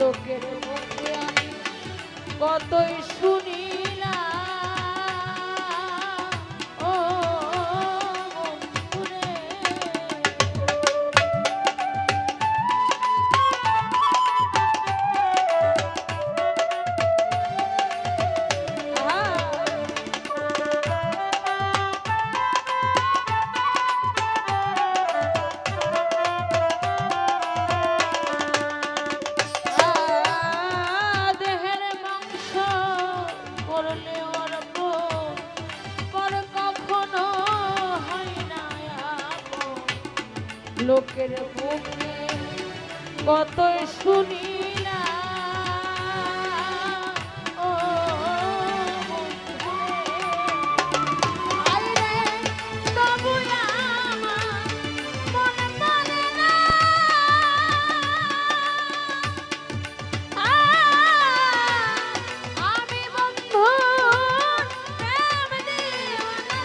লোকের মুখে আমি কতই শুনিলাম ও বন্ধুরে লোকের মুখে কতই শুনিলাম ও আরে তবু আমার মন মানে না আমি বন্ধু প্রেম দিওয়ানা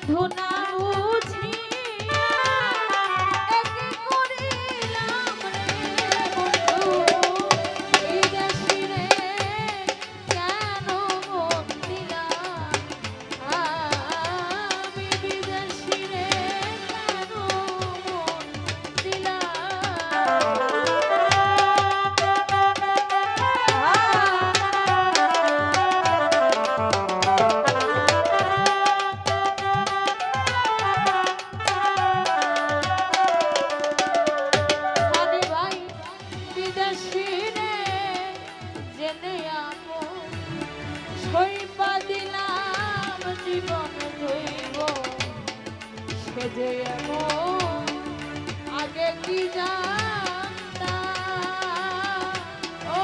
বন্ধু না বুঝিয়া একে করিলাম রে বন্ধু বিদেশি রে কেন মন দিলাম আমি বিদেশি রে কেন মন দিলাম যে এমন আগে কি জানতাম ও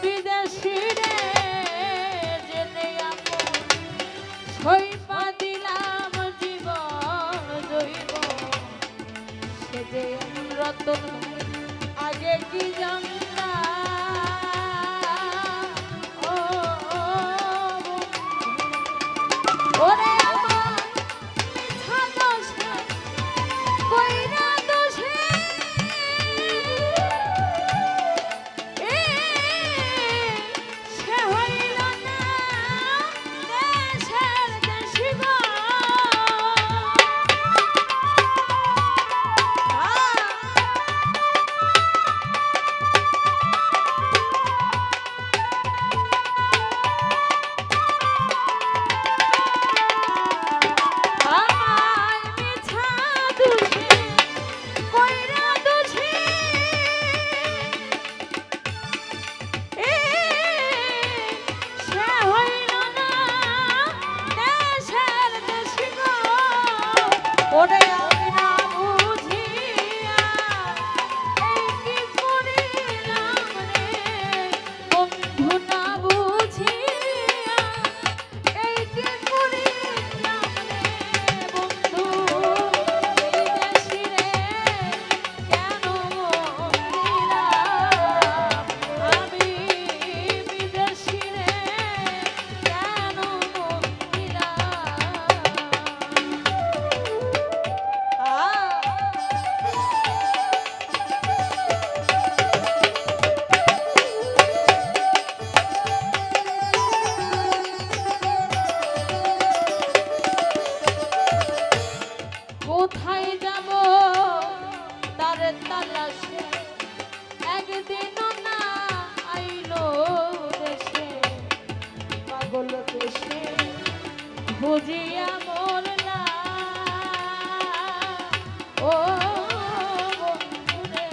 বিদেশি রে জেনে এমন সইপা দিলাম জীবন জৈব যে রতন আগে কি জানতাম ও ওরে আমার মিঠা দোষে কইরা দোষে সে হইল না দেশের দেশি গো ওরে আমি না বুঝিয়া এই কি করিলাম রে বন্ধু না বুঝিয়া এই কি করিলাম রে বন্ধু বিদেশি রে কেন দিলাম আমি বিদেশি রে কেন দিলাম কোথায় যাব তার তালাশে একদিনও না আইলো দেশে পাগল দেশে খুঁজিয়া মরলা ও বন্ধুরে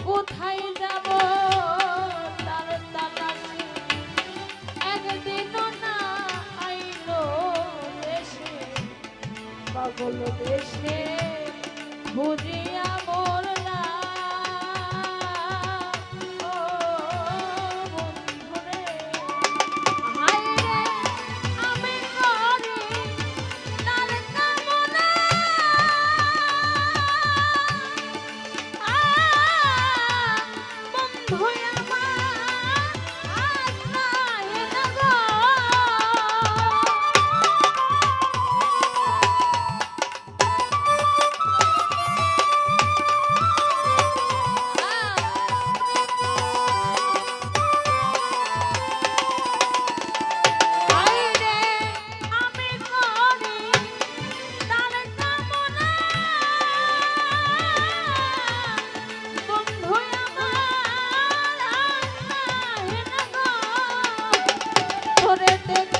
কোথায় যাব তার তালাশে একদিনও না আইলো দেশে পাগল দেশে খুঁজিয়া মরলা ও বন্ধুরে হায় রে আমি করি তার কামনা বন্ধু আমার আজ নাই লাগো ধরে